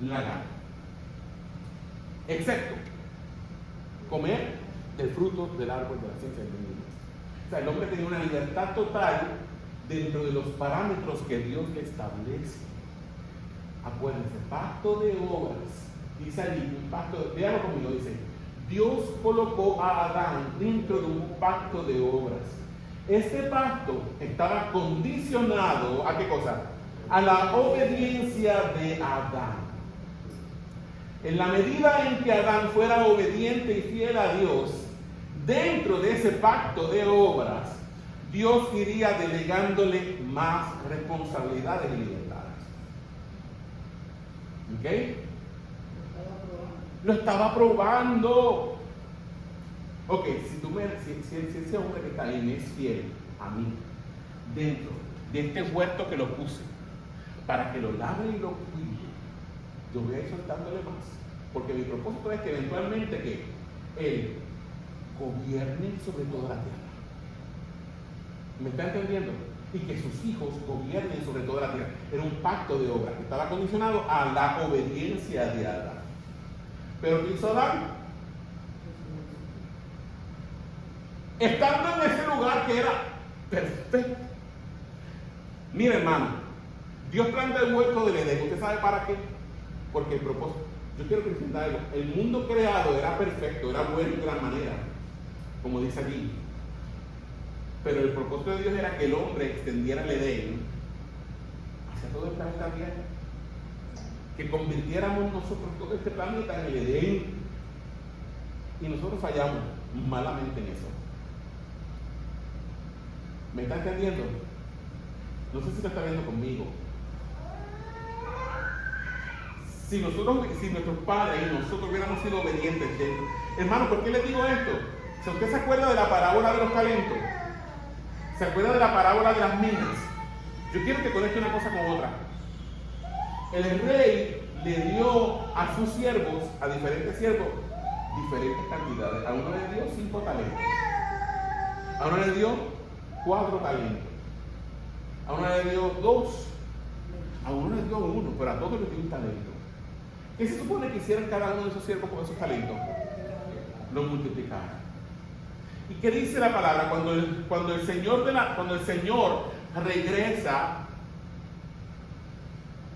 la gana, excepto comer del fruto del árbol de la ciencia del bien y del mal. O sea, el hombre tenía una libertad total dentro de los parámetros que Dios le establece. Acuérdense, pacto de obras. Dice allí, un pacto, véanlo conmigo, dice, Dios colocó a Adán dentro de un pacto de obras. Este pacto estaba condicionado ¿a qué cosa? A la obediencia de Adán. En la medida en que Adán fuera obediente y fiel a Dios, dentro de ese pacto de obras, Dios iría delegándole más responsabilidades y libertades. ¿Ok? Lo estaba probando. Ok, si ese hombre que está ahí me es fiel a mí, dentro de este huerto que lo puse, para que lo lave y lo cuide, yo voy a ir soltándole más. Porque mi propósito es que eventualmente que Él gobierne sobre toda la tierra. ¿Me está entendiendo? Y que sus hijos gobiernen sobre toda la tierra. Era un pacto de obra que estaba condicionado a la obediencia de Adán. Pero ¿qué hizo Adán? Estando en ese lugar que era perfecto. Mira, hermano, Dios plantea el huerto del Edén. ¿Usted sabe para qué? Porque el propósito, yo quiero que entienda algo. El mundo creado era perfecto, era bueno de gran manera, como dice allí. Pero el propósito de Dios era que el hombre extendiera el Edén hacia todo el planeta Tierra. Que convirtiéramos nosotros todo este planeta en el Edén. Y nosotros fallamos malamente en eso. ¿Me está entendiendo? No sé si lo está viendo conmigo. Si nuestros padres y nosotros hubiéramos sido obedientes, hermano, ¿por qué les digo esto? Si usted se acuerda de la parábola de los talentos, se acuerda de la parábola de las minas, yo quiero que conecte una cosa con otra. El rey le dio a sus siervos, a diferentes siervos, diferentes cantidades. A uno le dio 5 talentos, a uno le dio 4 talentos, a uno le dio 2, a uno le dio 1, pero a todos les dio un talento. ¿Qué se supone que hicieran cada uno de esos siervos con esos talentos? Lo multiplicaran. ¿Y qué dice la palabra? Cuando el Señor regresa,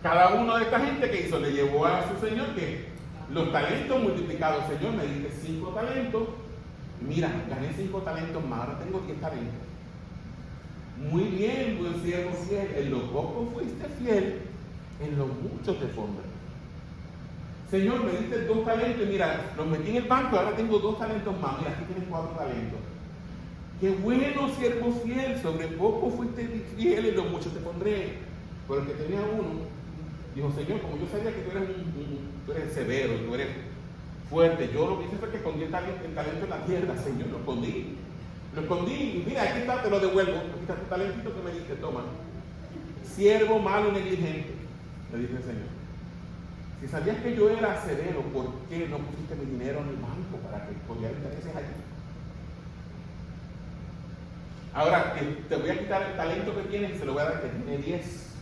cada uno de esta gente que hizo, le llevó a su Señor que los talentos multiplicados. Señor, me diste 5 talentos. Mira, gané 5 talentos más, ahora tengo 10 talentos. Muy bien, buen siervo fiel. En lo poco fuiste fiel, en lo mucho te pondré. Señor, me diste 2 talentos y mira, los metí en el banco, ahora tengo 2 talentos más. Mira, aquí tienes 4 talentos. Qué bueno, siervo fiel, sobre poco fuiste fiel, en lo mucho te pondré. Pero el que tenía 1, dijo, Señor, como yo sabía que tú eres severo, tú eres fuerte, yo lo que hice fue que escondí el talento en la tierra, Señor, lo escondí. Lo escondí y mira, aquí está, te lo devuelvo. Aquí está tu talentito que me diste, toma. Siervo malo y negligente, le dice el Señor. Si sabías que yo era severo, ¿por qué no pusiste mi dinero en el banco para que cogiera intereses allí? Ahora, te voy a quitar el talento que tienes y se lo voy a dar que tiene 10.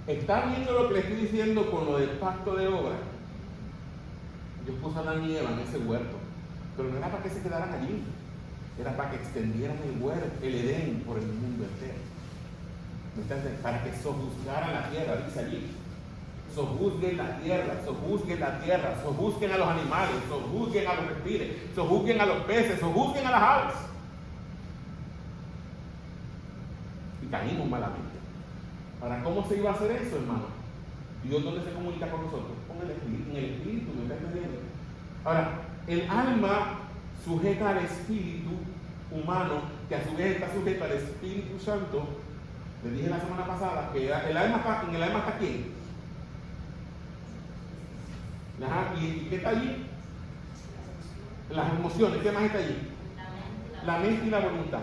¿Está viendo lo que le estoy diciendo con lo del pacto de obra? Dios puso a Adán y Eva en ese huerto, pero no era para que se quedaran allí, era para que extendieran el huerto, el Edén, por el mundo entero. ¿Me entiendes? Para que sojuzgaran la tierra, dice allí. Sojuzguen la tierra, sojuzguen la tierra, sojuzguen a los animales, sojuzguen a los reptiles, sojuzguen a los peces, sojuzguen a las aves. Y caímos malamente. Ahora, ¿cómo se iba a hacer eso, hermano? Dios, ¿dónde se comunica con nosotros? Con el Espíritu, en el Espíritu, ¿me está entendiendo? Ahora, el alma sujeta al Espíritu humano, que a su vez está sujeta al Espíritu Santo. Le dije la semana pasada que en el alma está ¿quién? Ajá, ¿y qué está allí? Las emociones, ¿qué más está allí? La mente y la voluntad.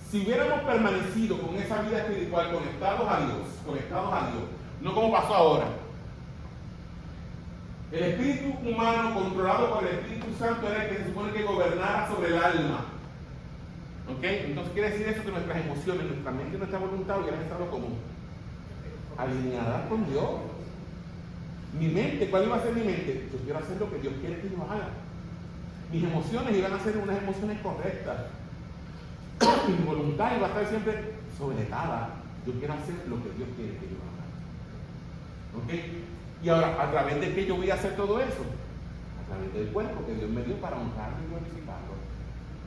Si hubiéramos permanecido con esa vida espiritual conectados a Dios, no como pasó ahora. El espíritu humano controlado por el Espíritu Santo era el que se supone que gobernara sobre el alma. ¿Ok? ¿Ok? Entonces quiere decir eso que nuestras emociones, nuestra mente y nuestra voluntad hubieran estado como alineadas con Dios. Mi mente, ¿cuál iba a ser mi mente? Yo quiero hacer lo que Dios quiere que yo haga. Mis emociones iban a ser unas emociones correctas. Mi voluntad iba a estar siempre sobretada. Yo quiero hacer lo que Dios quiere que yo haga. ¿Ok? Y ahora, ¿a través de qué yo voy a hacer todo eso? A través del cuerpo que Dios me dio para honrarlo y glorificarlo.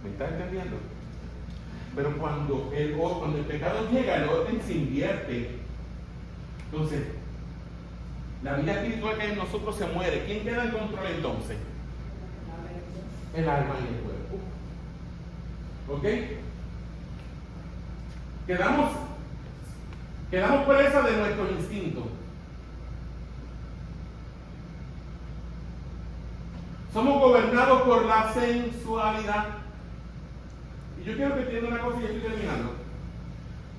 ¿Me está entendiendo? Pero cuando el pecado llega, el orden se invierte. Entonces, la vida espiritual que en nosotros se muere. ¿Quién queda en control entonces? El alma y el cuerpo. ¿Ok? Quedamos presa de nuestros instintos. Somos gobernados por la sensualidad. Y yo quiero que entiendan una cosa y ya estoy terminando.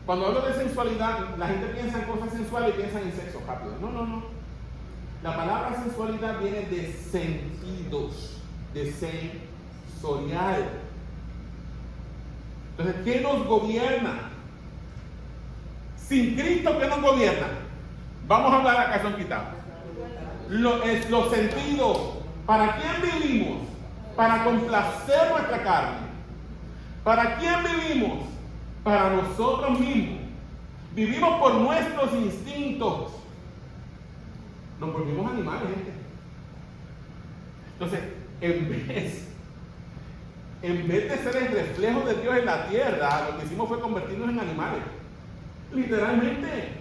Cuando hablo de sensualidad, la gente piensa en cosas sensuales y piensa en sexo rápido. No, no, no. La palabra sensualidad viene de sentidos, de sensorial. Entonces, ¿qué nos gobierna? Sin Cristo, ¿qué nos gobierna? Vamos a hablar a calzón quitado. Los sentidos. ¿Para quién vivimos? Para complacer nuestra carne. ¿Para quién vivimos? Para nosotros mismos. Vivimos por nuestros instintos. Nos volvimos animales, gente. Entonces, en vez de ser el reflejo de Dios en la tierra, lo que hicimos fue convertirnos en animales. Literalmente.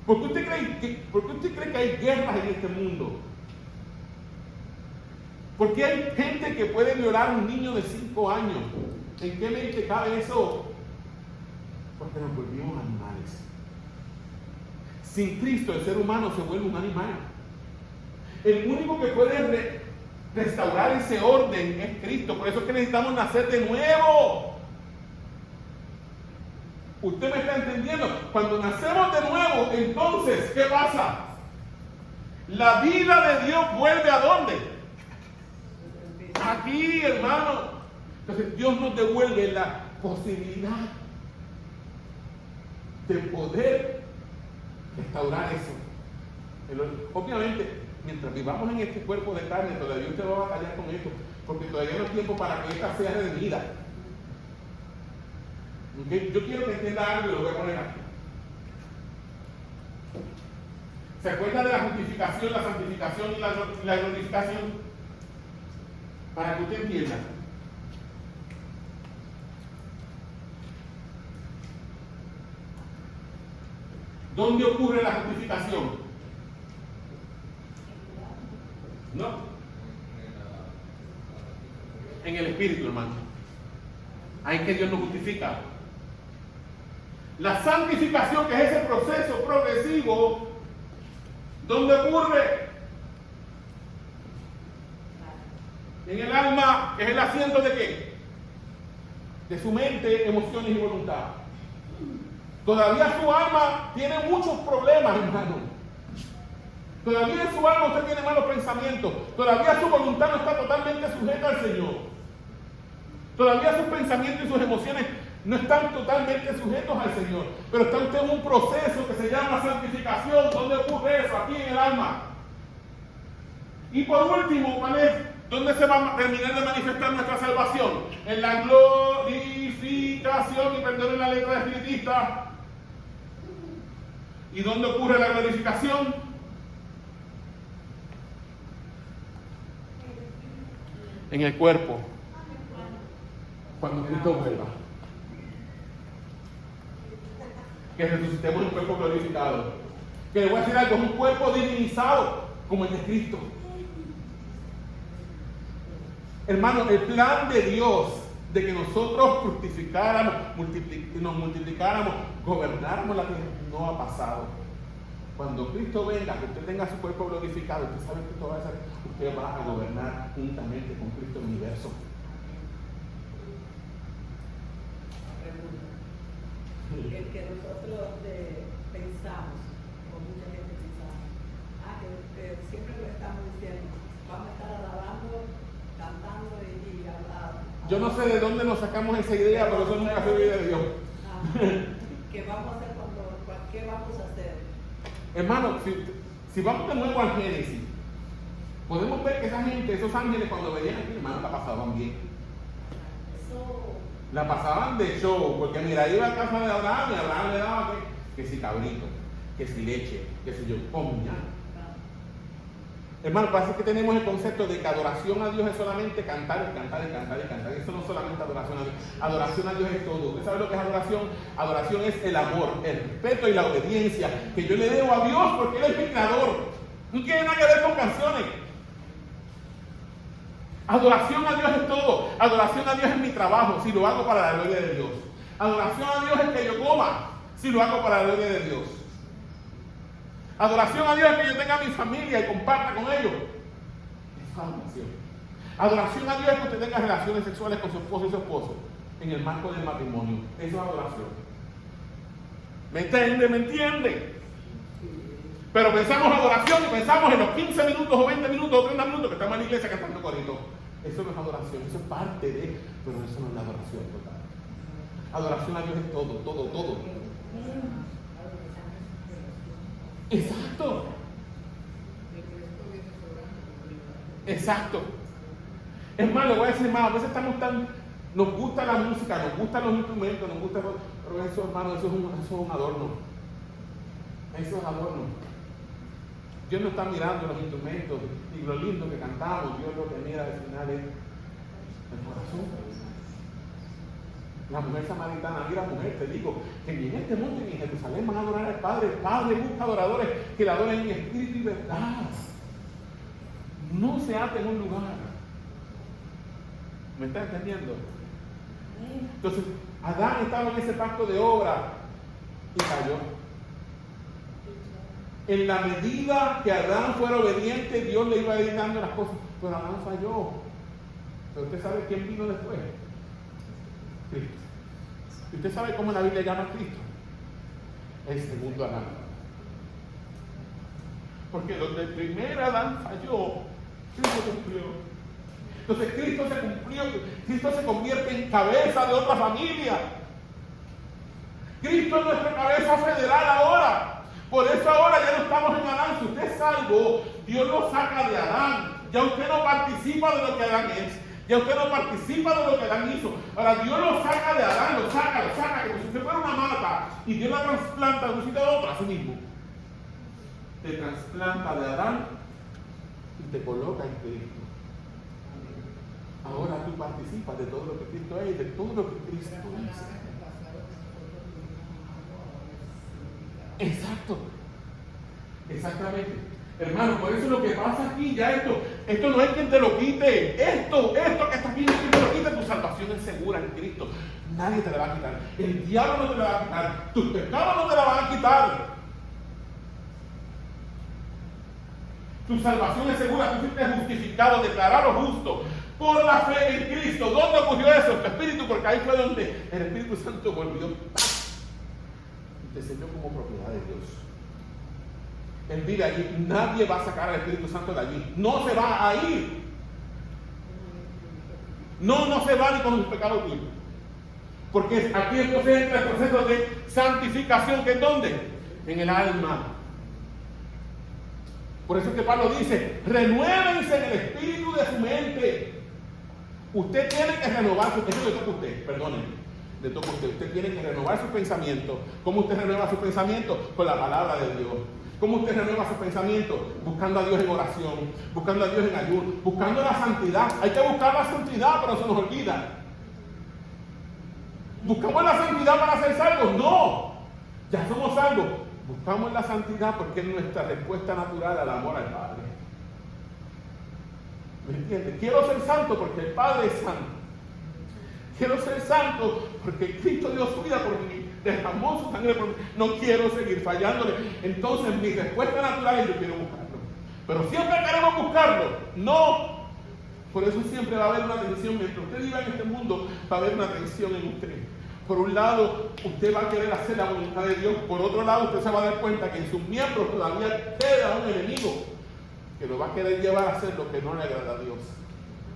¿Por qué usted cree que hay guerras en este mundo? ¿Por qué hay gente que puede violar a un niño de 5 años? ¿En qué mente cabe eso? Porque nos volvimos animales. Sin Cristo el ser humano se vuelve un animal. El único que puede restaurar ese orden es Cristo. Por eso es que necesitamos nacer de nuevo. ¿Usted me está entendiendo? Cuando nacemos de nuevo, entonces, ¿qué pasa? La vida de Dios vuelve ¿a dónde? Aquí, hermano. Entonces Dios nos devuelve la posibilidad de poder restaurar eso. Obviamente, mientras vivamos en este cuerpo de carne, todavía usted va a batallar con esto, porque todavía no es tiempo para que esta sea redimida. ¿Okay? Yo quiero que entienda algo y lo voy a poner aquí. ¿Se acuerda de la justificación, la santificación y la glorificación? Para que usted entienda. ¿Dónde ocurre la justificación? No. En el Espíritu, hermano. Ahí que Dios nos justifica. La santificación, que es ese proceso progresivo, ¿dónde ocurre? En el alma, que es el asiento de ¿qué? De su mente, emociones y voluntad. Todavía su alma tiene muchos problemas, hermano. Todavía en su alma usted tiene malos pensamientos. Todavía su voluntad no está totalmente sujeta al Señor. Todavía sus pensamientos y sus emociones no están totalmente sujetos al Señor. Pero está usted en un proceso que se llama santificación. ¿Dónde ocurre eso? Aquí en el alma. Y por último, ¿cuál es? ¿Dónde se va a terminar de manifestar nuestra salvación? En la glorificación, y perdonen la letra de espiritista. ¿Y dónde ocurre la glorificación? En el cuerpo. Cuando Cristo vuelva. Que resucitemos un cuerpo glorificado. Que le voy a decir algo, es un cuerpo divinizado como el de Cristo. Hermano, el plan de Dios de que nosotros fructificáramos, nos multiplicáramos, gobernáramos la tierra, no ha pasado. Cuando Cristo venga, que usted tenga su cuerpo glorificado, usted sabe que esto va a ser, usted va a gobernar juntamente con Cristo el universo. El que nosotros pensamos, o mucha gente pensamos, que siempre lo estamos diciendo, vamos a estar alabando, cantando y Yo no sé de dónde nos sacamos esa idea, pero eso nunca se vive de Dios. ¿Qué vamos a hacer qué vamos a hacer? Hermano, si vamos de nuevo al Génesis, podemos ver que esa gente, esos ángeles, cuando veían aquí, hermano, la pasaban bien. La pasaban de show, porque mira, iba a casa de Abraham y Abraham le daba que si cabrito, que si leche, que si yo, ya. Hermano, parece que tenemos el concepto de que adoración a Dios es solamente cantar y cantar y cantar y cantar. Eso no es solamente adoración a Dios. Adoración a Dios es todo. ¿Usted sabe lo que es adoración? Adoración es el amor, el respeto y la obediencia que yo le debo a Dios porque Él es mi creador. No tiene nada que ver con canciones. Adoración a Dios es todo. Adoración a Dios es mi trabajo, si lo hago para la gloria de Dios. Adoración a Dios es que yo coma, si lo hago para la gloria de Dios. Adoración a Dios es que yo tenga a mi familia y comparta con ellos. Eso es adoración. Adoración a Dios es que usted tenga relaciones sexuales con su esposo y su esposo en el marco del matrimonio. Eso es adoración. ¿Me entiende? ¿Me entiende? Pero pensamos adoración y pensamos en los 15 minutos o 20 minutos o 30 minutos que estamos en la iglesia cantando corito. Eso no es adoración, eso es parte de, pero eso no es la adoración total. Adoración a Dios es todo, todo, todo. Exacto. Exacto. Es más, le voy a decir más, a veces estamos nos gusta la música, nos gustan los instrumentos, nos gusta, pero eso, hermano, eso es un adorno. Eso es adorno. Dios no está mirando los instrumentos y lo lindo que cantamos. Dios lo que mira al final es el corazón. La mujer samaritana, mira mujer, te digo que ni en este mundo ni en Jerusalén van a adorar al Padre. El Padre busca adoradores que le adoren en espíritu y verdad. No se ate en un lugar. ¿Me está entendiendo? Entonces, Adán estaba en ese pacto de obra y cayó. En la medida que Adán fuera obediente, Dios le iba a ir dando las cosas. Pero Adán falló. Pero usted sabe quién vino después. Cristo. ¿Y usted sabe cómo la Biblia llama a Cristo? El segundo Adán. Porque donde el primer Adán falló, Cristo cumplió. Entonces Cristo se cumplió. Cristo se convierte en cabeza de otra familia. Cristo es nuestra cabeza federal ahora. Por eso ahora ya no estamos en Adán. Si usted es salvo, Dios lo saca de Adán. Ya usted no participa de lo que Adán es. Ya usted no participa de lo que Adán hizo. Ahora Dios lo saca de Adán, lo saca, como si usted fuera una mata. Y Dios la trasplanta de un sitio a otro, a sí mismo. Te trasplanta de Adán y te coloca en Cristo. Ahora tú participas de todo lo que Cristo es y de todo lo que Cristo es. Exacto. Exactamente. Hermano, por eso lo que pasa aquí, ya esto no es quien te lo quite. Esto que está aquí no es quien te lo quite. Tu salvación es segura en Cristo. Nadie te la va a quitar. El diablo no te la va a quitar. Tus pecados no te la van a quitar. Tu salvación es segura. Tú fuiste justificado, declarado justo por la fe en Cristo. ¿Dónde ocurrió eso? Tu espíritu, porque ahí fue donde el Espíritu Santo volvió y te selló como propiedad de Dios. Él vive allí. Nadie va a sacar al Espíritu Santo de allí. No se va a ir. No se va ni con los pecados tuyos. Porque aquí entonces entra el proceso de santificación, que es ¿dónde? En el alma. Por eso es que Pablo dice, renuévense en el espíritu de su mente. Usted tiene que renovar su pensamiento. Le toca a usted, perdónenme. Le toca a usted. Usted tiene que renovar su pensamiento. ¿Cómo usted renueva su pensamiento? Con la palabra de Dios. ¿Cómo usted renueva su pensamiento? Buscando a Dios en oración, buscando a Dios en ayuno, buscando la santidad. Hay que buscar la santidad, pero se nos olvida. ¿Buscamos la santidad para ser salvos? No. Ya somos salvos. Buscamos la santidad porque es nuestra respuesta natural al amor al Padre. ¿Me entiendes? Quiero ser santo porque el Padre es santo. Quiero ser santo porque Cristo dio su vida por mí. Derramó su sangre por mí. No quiero seguir fallándole. Entonces mi respuesta natural es yo quiero buscarlo. Pero siempre queremos buscarlo. No. Por eso siempre va a haber una tensión. Mientras usted viva en este mundo, va a haber una tensión en usted. Por un lado, usted va a querer hacer la voluntad de Dios. Por otro lado, usted se va a dar cuenta que en sus miembros todavía queda un enemigo que lo va a querer llevar a hacer lo que no le agrada a Dios.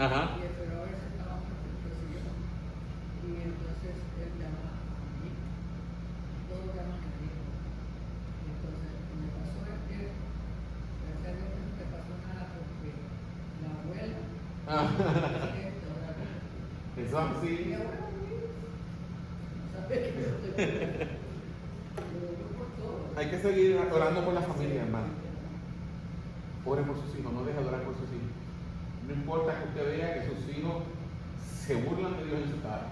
Ajá. Pero a veces estábamos en el sillón. Y entonces él llama a mí. Todos llaman a mí. Y entonces lo que me pasó es que, gracias a Dios, no me pasó nada porque la abuela. Eso así. Mi abuela murió. ¿Sabes qué? Lo digo por todo. Hay que seguir orando por la familia, hermano. Ore por sus hijos, no deje de orar por sus hijos. No importa que usted vea que sus hijos se burlan de Dios en su cara.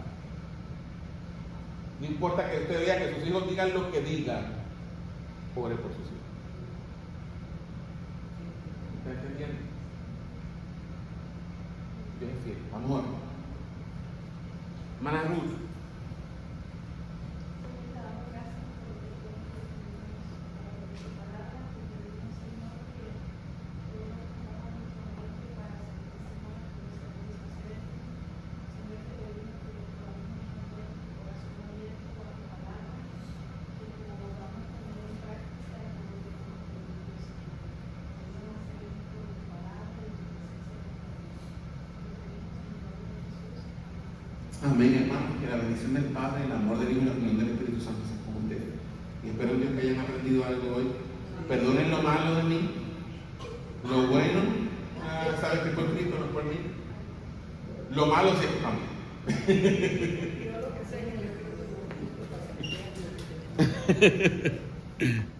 No importa que usted vea que sus hijos digan lo que digan. Ore por sus hijos. ¿Está entendiendo? Dios es fiel. Vamos a orar. Hermana Ruth. Amén, hermanos, que la bendición del Padre, el amor del Hijo y la comunión del Espíritu Santo sea con ustedes. Y espero Dios que hayan aprendido algo hoy. Perdonen lo malo de mí, lo bueno, sabes que es por Cristo, no es por mí. Lo malo sí es para mí. Yo lo que sé es que el Espíritu Santo está